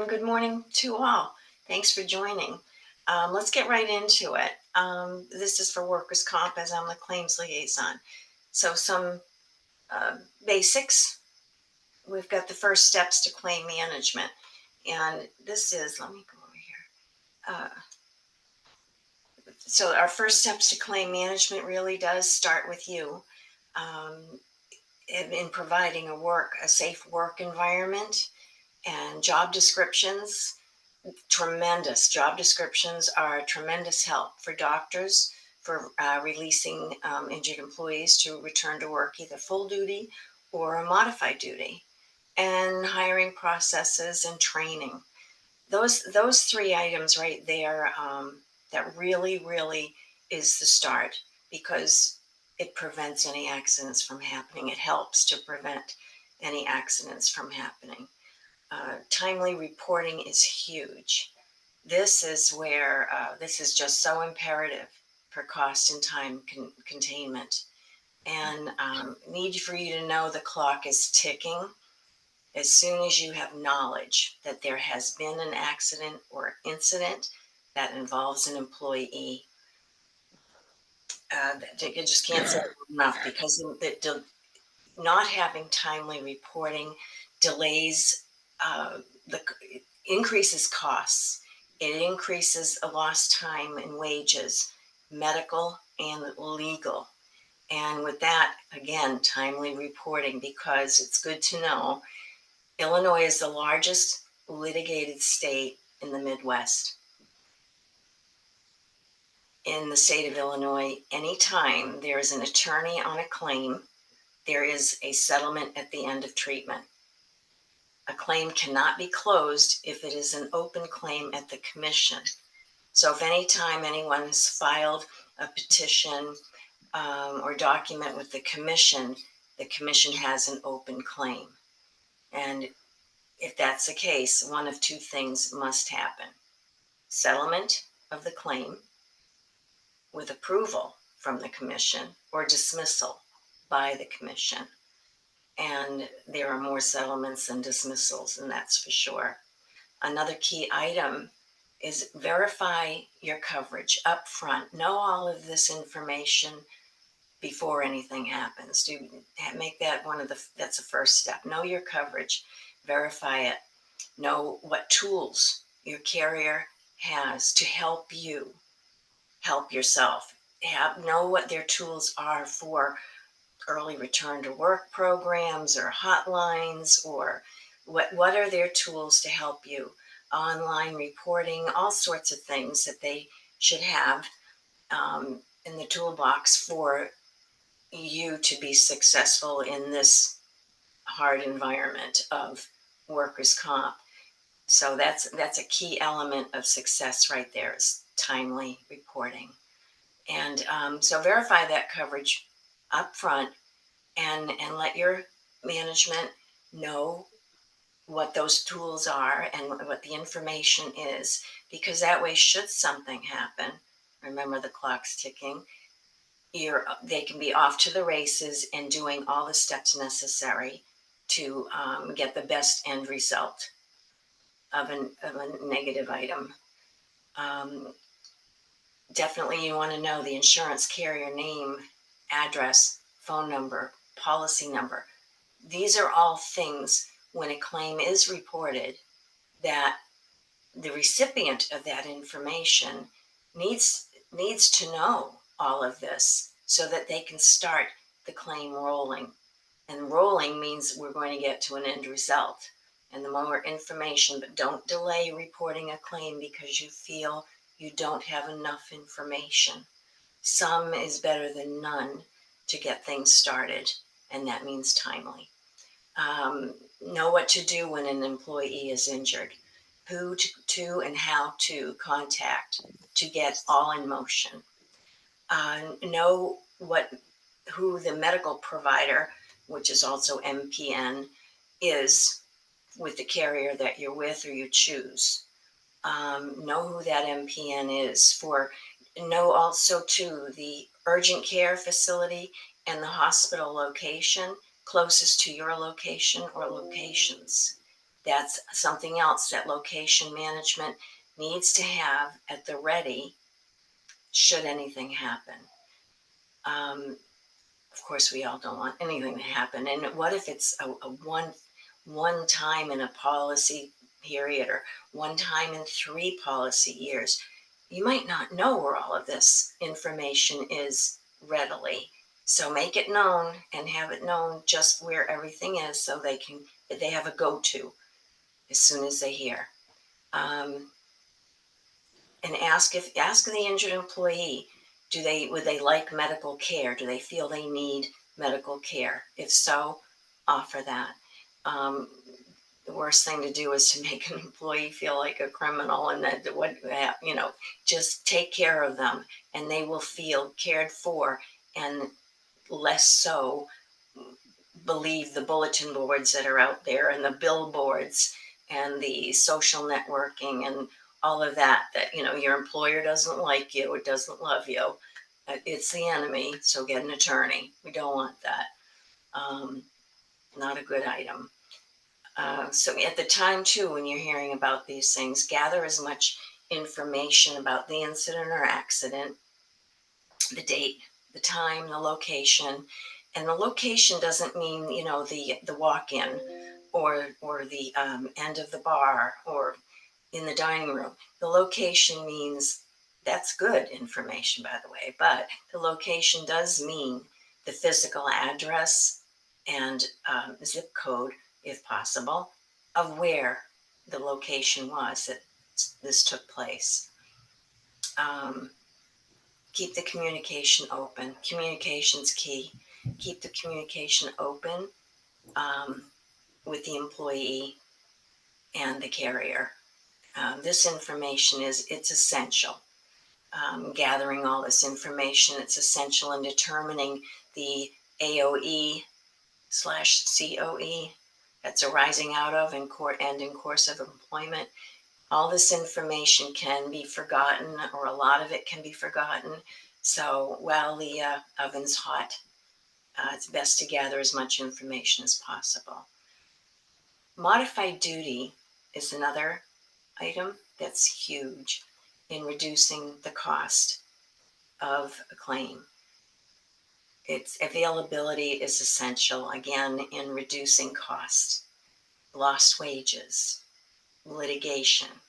good morning to all. Thanks for joining. Let's get right into it. This is for workers' comp as I'm the claims liaison. So some uh, basics. We've got the first steps to claim management. And this is, let me go over here. So our first steps to claim management really does start with you um, in providing a safe work environment and job descriptions. Tremendous job descriptions are a tremendous help for doctors for releasing injured employees to return to work either full duty or a modified duty, and hiring processes and training. Those three items right there, that really is the start, because it prevents any accidents from happening. It helps to prevent any accidents from happening. Timely reporting is huge. This is where this is just so imperative for cost and time containment, and need for you to know the clock is ticking. As soon as you have knowledge that there has been an accident or incident that involves an employee, you just can't say enough, because not having timely reporting delays, the increases costs. It increases a lost time and wages, medical and legal. And with that, again, timely reporting, because it's good to know Illinois is the largest litigated state in the Midwest. In the state of Illinois, anytime there is an attorney on a claim, there is a settlement at the end of treatment. A claim cannot be closed if it is an open claim at the commission. So if any time anyone has filed a petition or document with the commission has an open claim. And if that's the case, one of two things must happen: settlement of the claim with approval from the commission, or dismissal by the commission. And there are more settlements than dismissals, and that's for sure. Another key item is verify your coverage up front. Know all of this information before anything happens. Make that that's the first step. Know your coverage, verify it, know what tools your carrier has to help you help yourself. Know what their tools are for early return to work programs or hotlines, or what are their tools to help you. Online reporting, all sorts of things that they should have in the toolbox for you to be successful in this hard environment of workers' comp. So that's a key element of success right there, is timely reporting. And so verify that coverage up front, and let your management know what those tools are and what the information is, because that way, should something happen, remember the clock's ticking, they can be off to the races and doing all the steps necessary to get the best end result of a negative item. Definitely you want to know the insurance carrier name, address, phone number, policy number. These are all things, when a claim is reported, that the recipient of that information needs to know all of this, so that they can start the claim rolling. And rolling means we're going to get to an end result. And the more information, but don't delay reporting a claim because you feel you don't have enough information. Some is better than none to get things started, and that means timely. Know what to do when an employee is injured, who to and how to contact to get all in motion. Know who the medical provider, which is also MPN, is with the carrier that you're with or you choose. Know who that MPN is for. Know also too the urgent care facility and the hospital location closest to your location or locations. That's something else that location management needs to have at the ready should anything happen. Of course, we all don't want anything to happen. And what if it's a one time in a policy period, or one time in 3 policy years? You might not know where all of this information is readily. So make it known and have it known just where everything is, so they have a go-to as soon as they hear. Um, and ask the injured employee, would they like medical care? Do they feel they need medical care? If so, offer that. Um, the worst thing to do is to make an employee feel like a criminal, and just take care of them, and they will feel cared for, and less so believe the bulletin boards that are out there, and the billboards, and the social networking, and all of that your employer doesn't like you, it doesn't love you, it's the enemy, so get an attorney. We don't want that. Not a good item. So at the time too, when you're hearing about these things, gather as much information about the incident or accident, the date, the time, the location. And the location doesn't mean, the walk-in, or the end of the bar, or in the dining room. The location means, that's good information, by the way, but the location does mean the physical address and zip code, if possible, of where the location was that this took place. Keep the communication open. Communication's key. Keep the communication open with the employee and the carrier. This information it's essential. Gathering all this information, it's essential in determining the AOE/COE that's arising out of in course of employment. All this information can be forgotten, or a lot of it can be forgotten. So while the oven's hot, it's best to gather as much information as possible. Modified duty is another item that's huge in reducing the cost of a claim. Its availability is essential, again, in reducing costs, lost wages, litigation.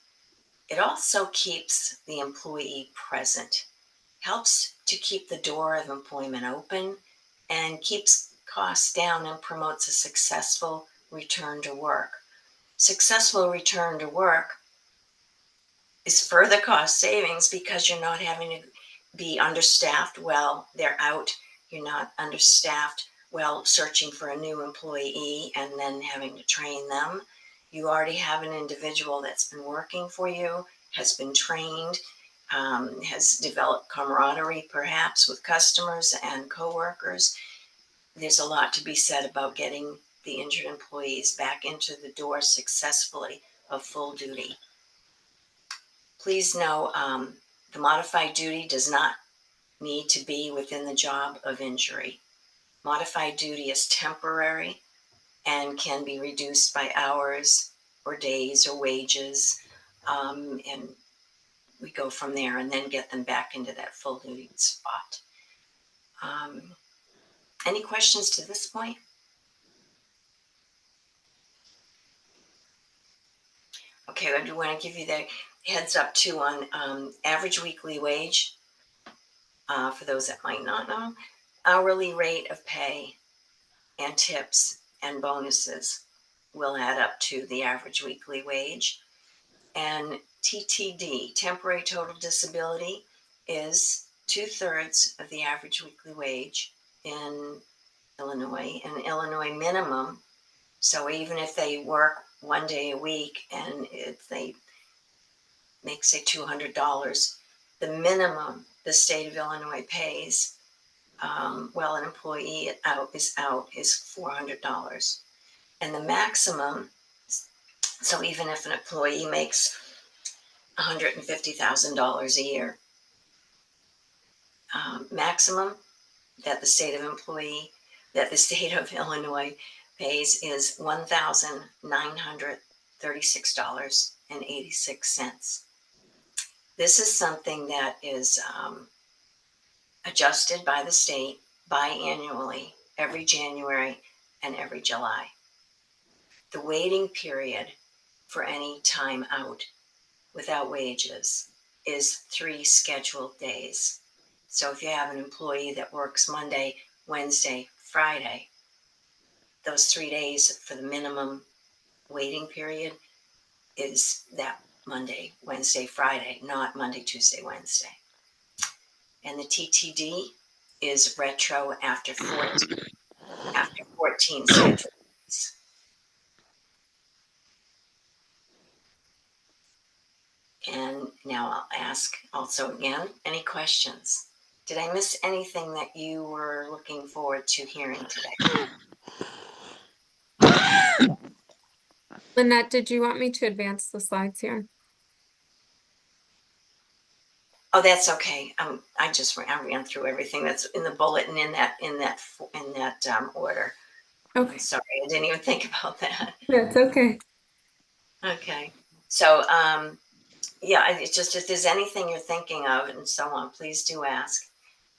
It also keeps the employee present, helps to keep the door of employment open, and keeps costs down and promotes a successful return to work. Successful return to work is further cost savings, because you're not having to be understaffed while they're out. You're not understaffed while searching for a new employee and then having to train them. You already have an individual that's been working for you, has been trained, has developed camaraderie perhaps with customers and coworkers. There's a lot to be said about getting the injured employees back into the door successfully of full duty. Please know, the modified duty does not need to be within the job of injury. Modified duty is temporary and can be reduced by hours or days or wages, and we go from there and then get them back into that full duty spot. Any questions to this point? Okay, I do want to give you the heads up too on average weekly wage. For those that might not know, hourly rate of pay and tips and bonuses will add up to the average weekly wage. And TTD, temporary total disability, is 2/3 of the average weekly wage in Illinois. And Illinois minimum, so even if they work 1 day a week and if they make, say, $200, the minimum the state of Illinois pays while an employee is $400. And the maximum, so even if an employee makes $150,000 a year, maximum that the state of Illinois pays is $1,900 $36.86. This is something that is adjusted by the state biannually every January and every July. The waiting period for any time out without wages is 3 scheduled days. So if you have an employee that works Monday, Wednesday, Friday, those 3 days for the minimum waiting period is that Monday, Wednesday, Friday, not Monday, Tuesday, Wednesday. And the TTD is retro after 14 scheduled days. And now I'll ask also again, any questions? Did I miss anything that you were looking forward to hearing today? Lynette, did you want me to advance the slides here? Oh, that's okay. I ran through everything that's in the bulletin in that order. Okay, I'm sorry, I didn't even think about that. that's okay. Okay, so yeah, it's just if there's anything you're thinking of and so on, please do ask.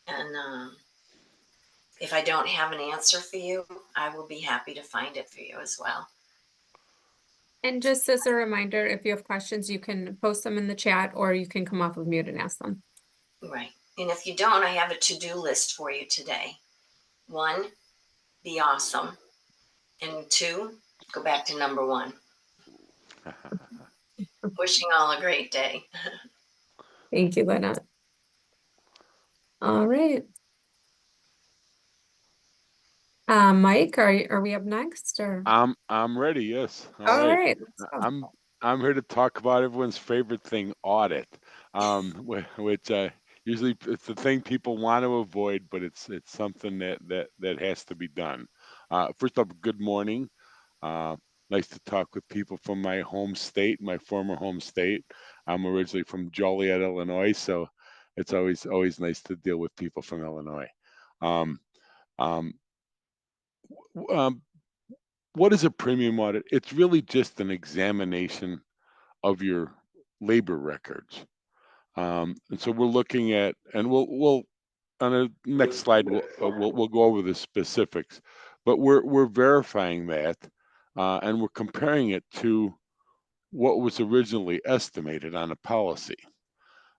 And if I don't have an answer for you, I will be happy to find it for you as well. And just as a reminder, if you have questions, you can post them in the chat or you can come off of mute and ask them. Right. And if you don't, I have a to-do list for you today. 1, be awesome. And 2, go back to number 1. Wishing all a great day. Thank you, Lynette. All right. Mike, are we up next or? I'm ready. Yes. All All right. right, let's go. I'm here to talk about everyone's favorite thing, audit. Which usually it's the thing people want to avoid, but it's something that has to be done. First up, good morning. Uh, Nice to talk with people from my home state, my former home state. I'm originally from Joliet, Illinois, so it's always nice to deal with people from Illinois. Um, um, w- um, what is a premium audit? It's really just an examination of your labor records. And so we're looking at, and we'll on the next slide we'll go over the specifics, but we're verifying that, and we're comparing it to what was originally estimated on a policy.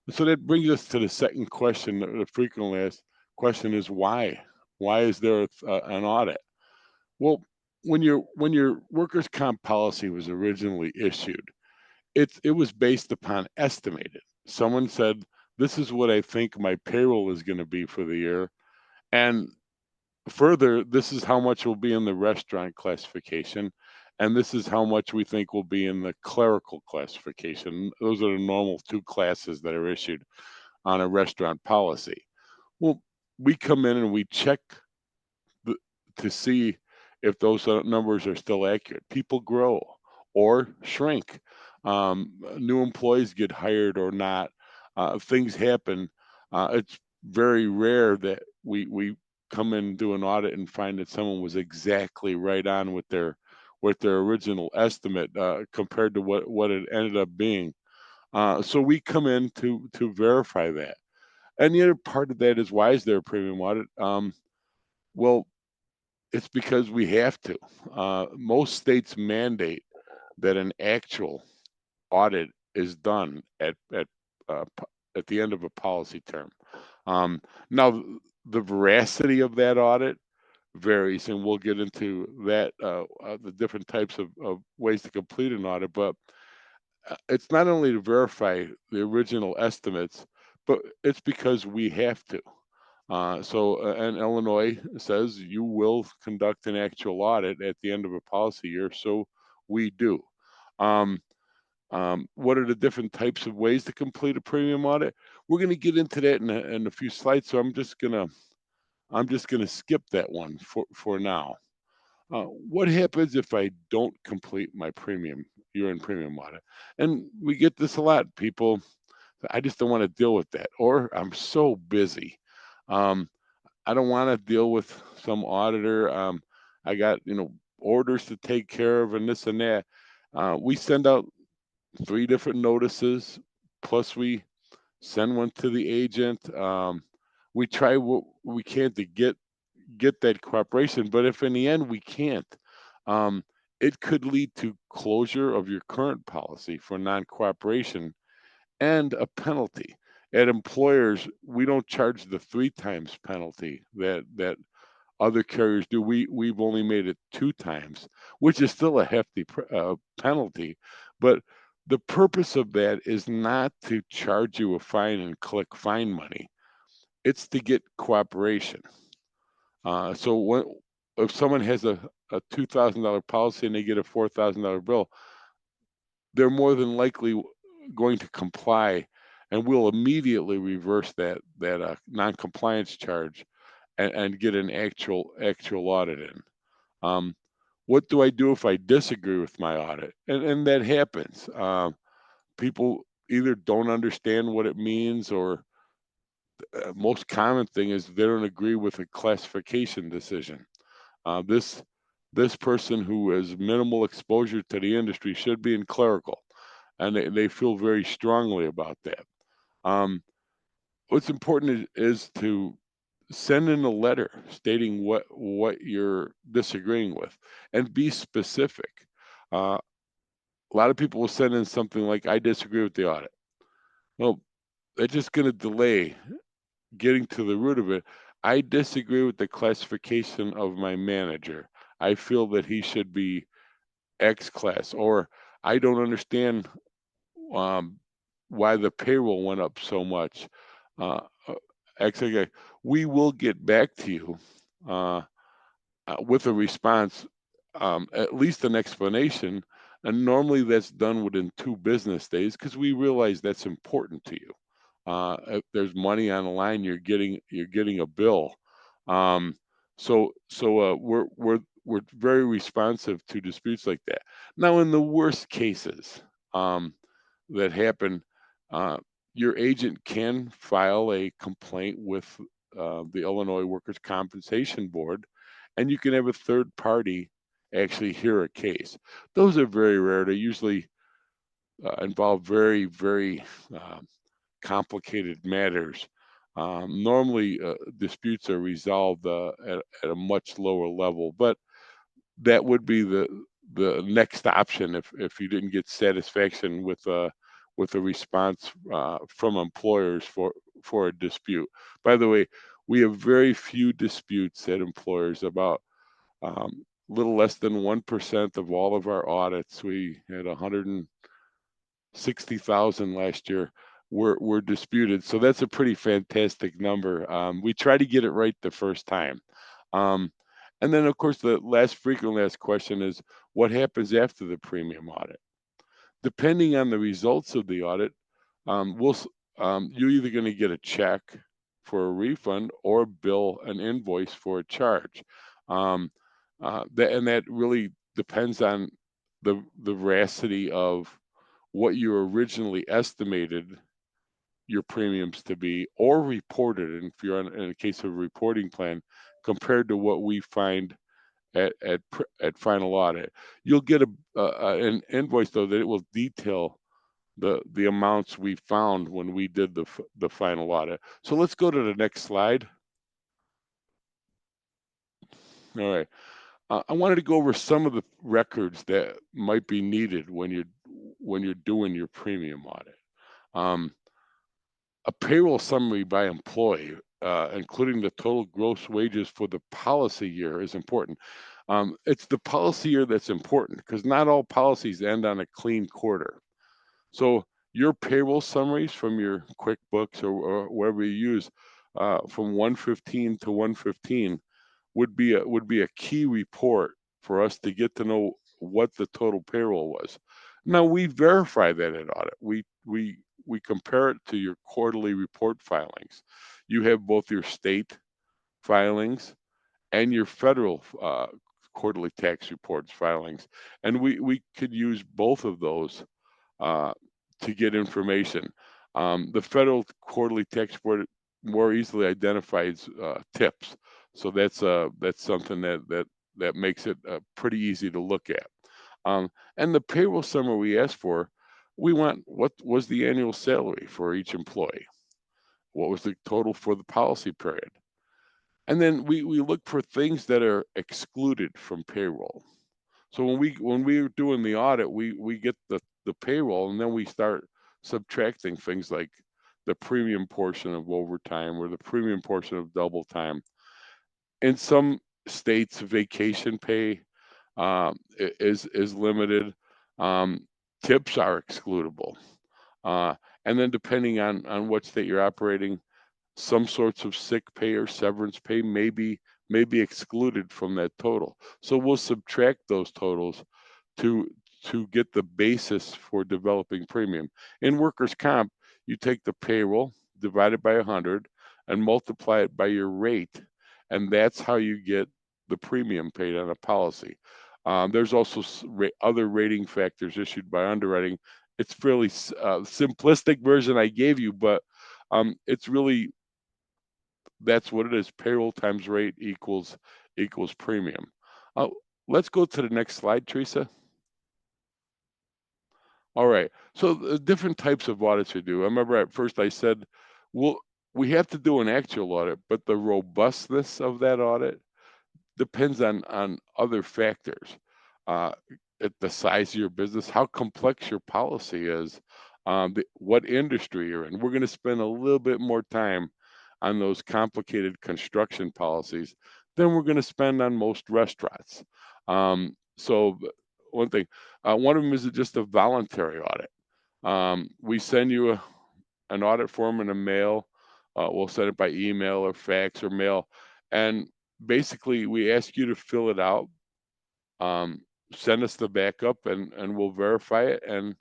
So that brings us to the second question, the frequently asked question is why? Why is there an audit? Well, when your workers' comp policy was originally issued, it was based upon estimated. Someone said, "This is what I think my payroll is going to be for the year," and further, this is how much will be in the restaurant classification, and this is how much we think will be in the clerical classification. Those are the normal 2 classes that are issued on a restaurant policy. Well, we come in and we check the, to see if those numbers are still accurate. People grow or shrink. New employees get hired or not. Things happen. It's very rare that we come in and do an audit and find that someone was exactly right on with their original estimate compared to what it ended up being. So we come in to verify that. And the other part of that is, why is there a premium audit? Well, it's because we have to. Most states mandate that an actual audit is done at the end of a policy term. Now, the veracity of that audit varies, and we'll get into that the different types of ways to complete an audit. But it's not only to verify the original estimates, but it's because we have to. And Illinois says you will conduct an actual audit at the end of a policy year, so we do. Um, what are the different types of ways to complete a premium audit? We're going to get into that in a few slides, so I'm just gonna skip that one for now. What happens if I don't complete my year-end premium audit? And we get this a lot. People, I just don't want to deal with that, or I'm so busy. Um, I don't want to deal with some auditor. I got orders to take care of and this and that. We send out 3 different notices, plus we send one to the agent. We try what we can to get that cooperation, but if in the end we can't, um, it could lead to closure of your current policy for non-cooperation and a penalty. At employers, we don't charge the 3 times penalty that other carriers do. We've only made it 2 times, which is still a hefty penalty. But the purpose of that is not to charge you a fine and collect fine money. It's to get cooperation. So if someone has a $2,000 policy and they get a $4,000 bill, they're more than likely going to comply, and we'll immediately reverse that non-compliance charge and get an actual audit in. Um, what do I do if I disagree with my audit? And that happens. People either don't understand what it means, or most common thing is they don't agree with a classification decision. This person who has minimal exposure to the industry should be in clerical, and they feel very strongly about that. Um, what's important is to send in a letter stating what you're disagreeing with, and be specific. Uh, a lot of people will send in something like, "I disagree with the audit." Well, that's just going to delay getting to the root of it. I disagree with the classification of my manager. I feel that he should be X class, or I don't understand um, why the payroll went up so much. Uh, uh, okay, we will get back to you uh, with a response, at least an explanation. And normally that's done within 2 business days, because we realize that's important to you. If there's money on the line, you're getting a bill. Um, we're very responsive to disputes like that. Now, in the worst cases um, that happen, uh, your agent can file a complaint with the Illinois Workers' Compensation Board, and you can have a third party actually hear a case. Those are very rare. They usually involve very, very complicated matters. Normally, disputes are resolved at a much lower level, but that would be the next option if you didn't get satisfaction with a response from employers for a dispute. By the way, we have very few disputes at employers. About little less than 1% of all of our audits. We had 160,000 last year were disputed. So that's a pretty fantastic number. We try to get it right the first time. Um, and then, of course, the frequently asked question is, what happens after the premium audit? Depending on the results of the audit, you're either going to get a check for a refund or bill an invoice for a charge. Um, that really depends on the veracity of what you originally estimated your premiums to be, or reported, and if you're in a case of a reporting plan, compared to what we find at final audit. You'll get an invoice, though, that it will detail the amounts we found when we did the final audit. So let's go to the next slide. All right. I wanted to go over some of the records that might be needed when you're doing your premium audit. Um, a payroll summary by employee, including the total gross wages for the policy year, is important. It's the policy year that's important, because not all policies end on a clean quarter. So your payroll summaries from your QuickBooks or wherever you use, from 115 to 115, would be a key report for us to get to know what the total payroll was. Now, we verify that at audit. We compare it to your quarterly report filings. You have both your state filings and your federal quarterly tax reports filings, and we could use both of those uh, to get information. The federal quarterly tax report more easily identifies tips, so that's something that makes it pretty easy to look at. And the payroll summary we asked for, we want what was the annual salary for each employee? What was the total for the policy period? And then we look for things that are excluded from payroll. So when we're doing the audit, we get the payroll, and then we start subtracting things like the premium portion of overtime or the premium portion of double time. In some states, vacation pay is limited. Um, Tips are excludable. Uh, and then depending on what state you're operating, some sorts of sick pay or severance pay may be excluded from that total. So we'll subtract those totals to to get the basis for developing premium. In workers' comp, you take the payroll, divide it by 100, and multiply it by your rate, and that's how you get the premium paid on a policy. There's also other rating factors issued by underwriting. It's fairly simplistic version I gave you, but it's really that's what it is. Payroll times rate equals premium. Uh, let's go to the next slide, Teresa. All right. So the different types of audits we do. I remember at first I said, well, we have to do an actual audit, but the robustness of that audit depends on other factors. Uh, at the size of your business, how complex your policy is, what industry you're in. We're going to spend a little bit more time on those complicated construction policies than we're going to spend on most restaurants. So one thing, one of them is just a voluntary audit. We send you an audit form in a mail. We'll send it by email or fax or mail, and basically we ask you to fill it out, um, send us the backup, and we'll verify it. And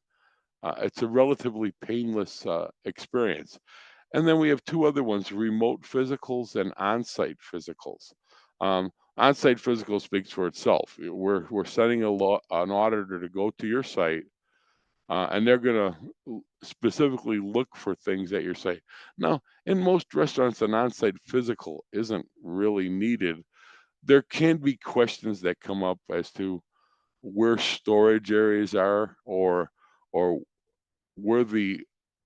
it's a relatively painless experience. And then we have two other ones: remote physicals and on-site physicals. On-site physical speaks for itself. We're sending an auditor to go to your site, and they're going to specifically look for things at your site. Now, in most restaurants, an on-site physical isn't really needed. There can be questions that come up as to where storage areas are, or where the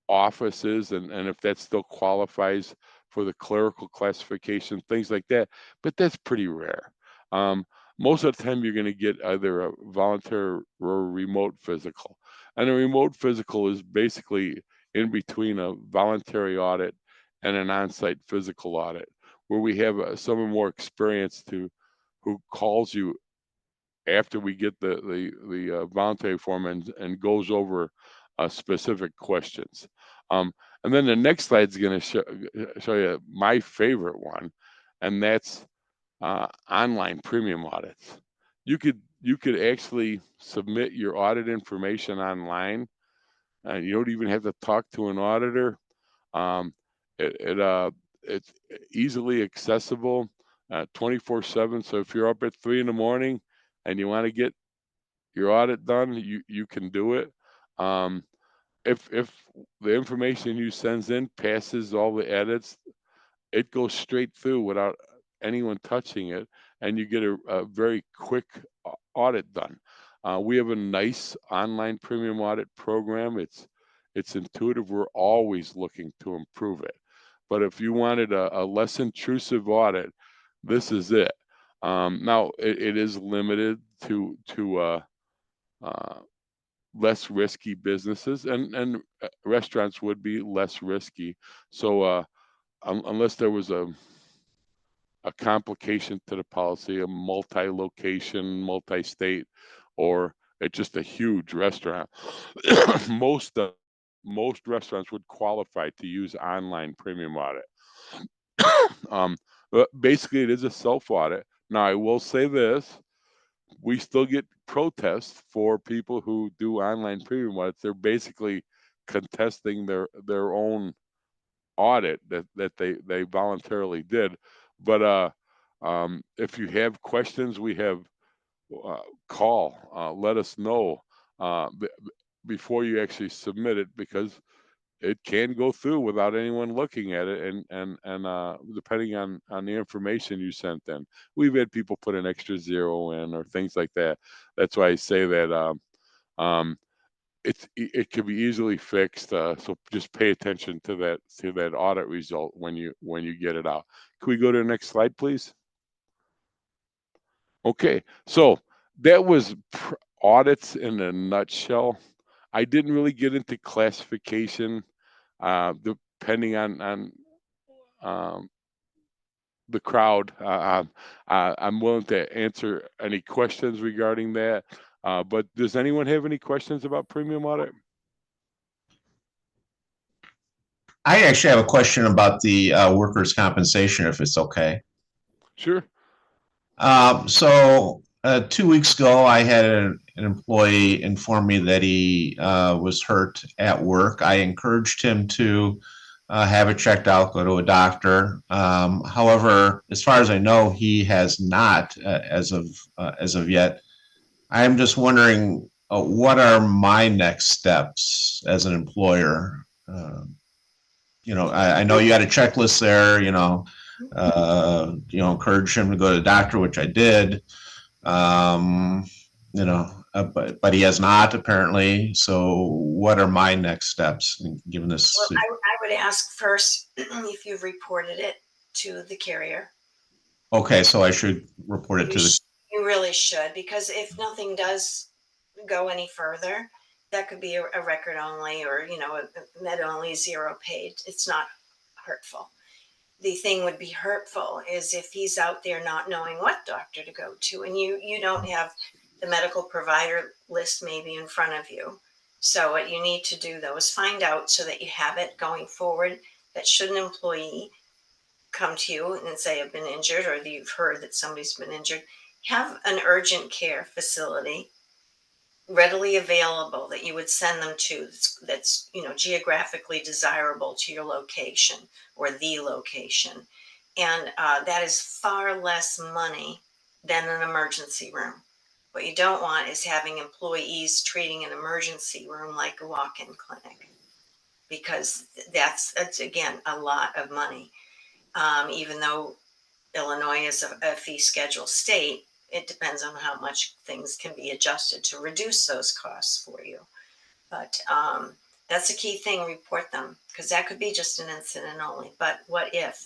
office is, and if that still qualifies for the clerical classification, things like that. But that's pretty rare. Um, Most of the time, you're going to get either a voluntary or a remote physical. And a remote physical is basically in between a voluntary audit and an on-site physical audit, where we have someone more experienced who calls you after we get the voluntary form and goes over specific questions. And then the next slide is going to show you my favorite one, and that's online premium audits. You could actually submit your audit information online, and you don't even have to talk to an auditor. Um, it's easily accessible, 24/7. So if you're up at 3 in the morning and you want to get your audit done, you can do it. Um, if the information you sends in passes all the edits, it goes straight through without anyone touching it, and you get a very quick audit done. We have a nice online premium audit program. It's intuitive. We're always looking to improve it. But if you wanted a less intrusive audit, this is it. Now it is limited to uh, less risky businesses, and restaurants would be less risky. So unless there was a complication to the policy, a multi-location, multi-state, or it's just a huge restaurant, most most restaurants would qualify to use online premium audit. But basically, it is a self audit. Now, I will say this: we still get protests for people who do online premium audits. They're basically contesting their own audit that they voluntarily did. But if you have questions, we have let us know before you actually submit it, because it can go through without anyone looking at it, and depending on the information you sent in, we've had people put an extra zero in or things like that. That's why I say that um, it can be easily fixed. So just pay attention to that audit result when you get it out. Can we go to the next slide, please? Okay, so that was audits in a nutshell. I didn't really get into classification, depending on um, the crowd. I'm willing to answer any questions regarding that. But does anyone have any questions about premium audit? I actually have a question about the workers' compensation, if it's okay. Sure. So 2 weeks ago, I had an employee inform me that he was hurt at work. I encouraged him to have it checked out, go to a doctor. However, as far as I know, he has not as of yet. I'm just wondering, what are my next steps as an employer? I know you had a checklist there, encourage him to go to the doctor, which I did. Um, but he has not apparently. So what are my next steps given this? Well, I would ask first if you've reported it to the carrier. Okay, so I should report it to the. You really should, because if nothing does go any further, that could be a record only, or a med only, zero paid. It's not hurtful. The thing would be hurtful is if he's out there not knowing what doctor to go to, and you don't have the medical provider list maybe in front of you. So what you need to do though is find out, so that you have it going forward, that should an employee come to you and say, I've been injured, or you've heard that somebody's been injured, have an urgent care facility readily available that you would send them to, that's geographically desirable to your location or the location. And that is far less money than an emergency room. What you don't want is having employees treating an emergency room like a walk-in clinic, because that's again a lot of money. Even though Illinois is a fee schedule state, it depends on how much things can be adjusted to reduce those costs for you. But that's a key thing, report them, because that could be just an incident only. But what if,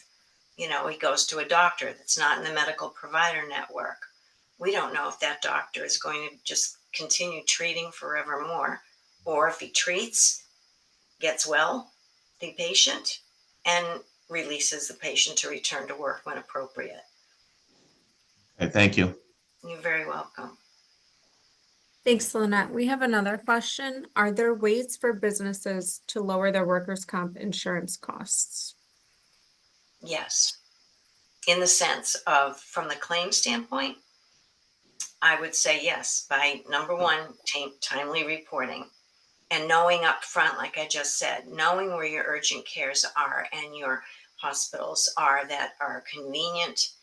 he goes to a doctor that's not in the medical provider network? We don't know if that doctor is going to just continue treating forevermore, or if he treats, gets well, the patient, and releases the patient to return to work when appropriate. Okay, thank you. You're very welcome. Thanks, Lynette. We have another question. Are there ways for businesses to lower their workers' comp insurance costs? Yes. In the sense of, from the claim standpoint, I would say yes, by number one, timely reporting, and knowing up front, like I just said, knowing where your urgent cares are and your hospitals are that are convenient.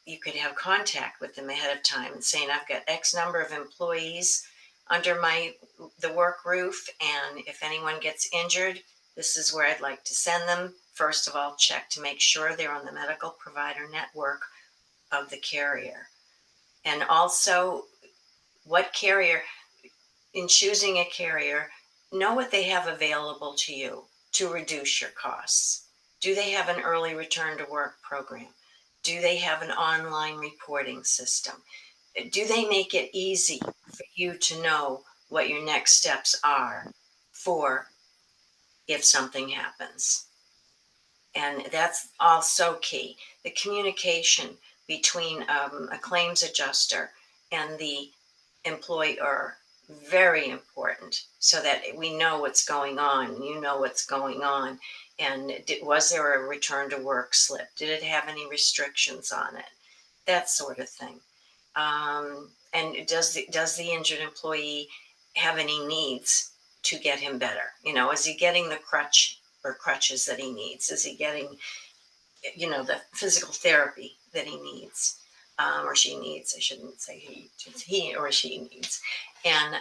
You could have contact with them ahead of time and saying, I've got X number of employees under the work roof, and if anyone gets injured, this is where I'd like to send them. First of all, check to make sure they're on the medical provider network of the carrier. And also, what carrier, in choosing a carrier, know what they have available to you to reduce your costs. Do they have an early return to work program? Do they have an online reporting system? Do they make it easy for you to know what your next steps are for if something happens? And that's also key. The communication between a claims adjuster and the employer, very important, so that we know what's going on, you know what's going on. And was there a return to work slip? Did it have any restrictions on it? That sort of thing. And does the injured employee have any needs to get him better? Is he getting the crutch or crutches that he needs? Is he getting, the physical therapy that he needs? Or she needs, I shouldn't say he or she needs. And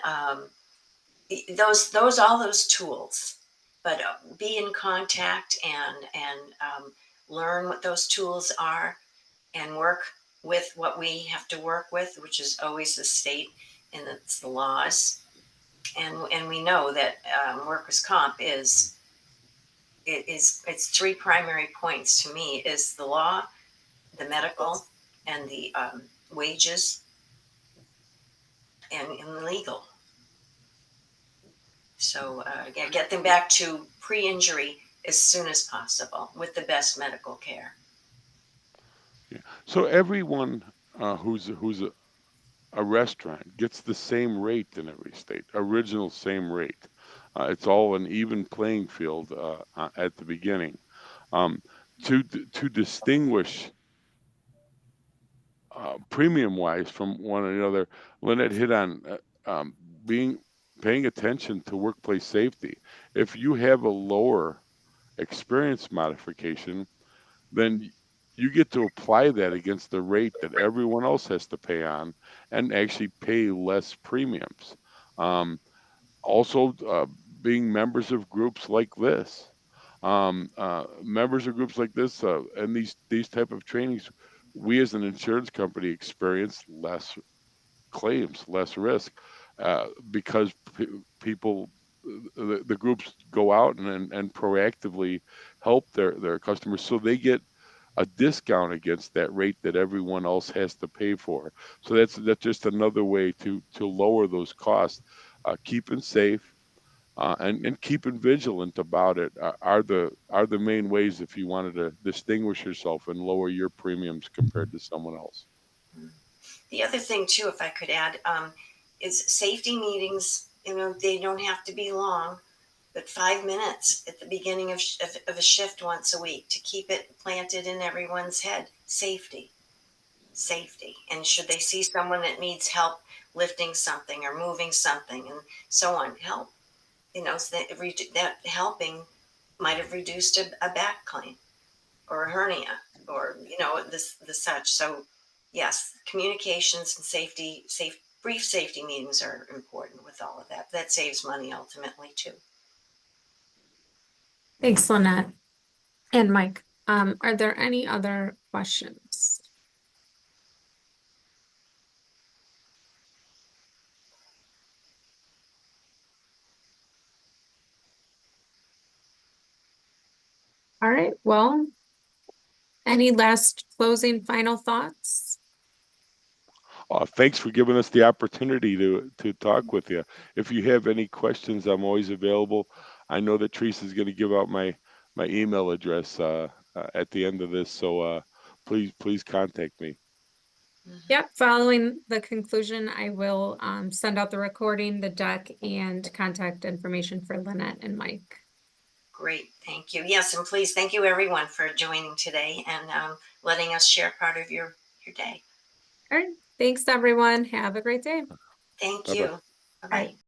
all those tools, but be in contact and learn what those tools are and work with what we have to work with, which is always the state and it's the laws. And we know that workers' comp it's three primary points to me: is the law, the medical, and the wages and legal. So get them back to pre-injury as soon as possible with the best medical care. Yeah. So everyone who's a restaurant gets the same rate in every state, original same rate. It's all an even playing field at the beginning. Um, to distinguish premium wise from one another, Lynette hit on being paying attention to workplace safety. If you have a lower experience modification, then you get to apply that against the rate that everyone else has to pay on and actually pay less premiums. Um, Also, being members of groups like this, members of groups like this, and these type of trainings, we as an insurance company experience less claims, less risk, because people, the groups go out and proactively help their customers, so they get a discount against that rate that everyone else has to pay for. So that's just another way to lower those costs. Keeping safe and keeping vigilant about it are the main ways if you wanted to distinguish yourself and lower your premiums compared to someone else. The other thing too, if I could add, is safety meetings. They don't have to be long, but 5 minutes at the beginning of a shift once a week to keep it planted in everyone's head. Safety, safety. And should they see someone that needs help lifting something or moving something and so on, help. So that helping might have reduced a back claim or a hernia or the such. So yes, communications and brief safety meetings are important with all of that. That saves money ultimately too. Thanks, Lynette. And Mike, are there any other questions? All right, well, any last closing final thoughts? Thanks for giving us the opportunity to talk with you. If you have any questions, I'm always available. I know that Teresa's going to give out my email address at the end of this, so please contact me. Yep, following the conclusion, I will send out the recording, the deck, and contact information for Lynette and Mike. Great, thank you. Yes, and please thank you everyone for joining today and letting us share part of your day. All right, thanks everyone. Have a great day. Thank Bye bye. you. Bye bye.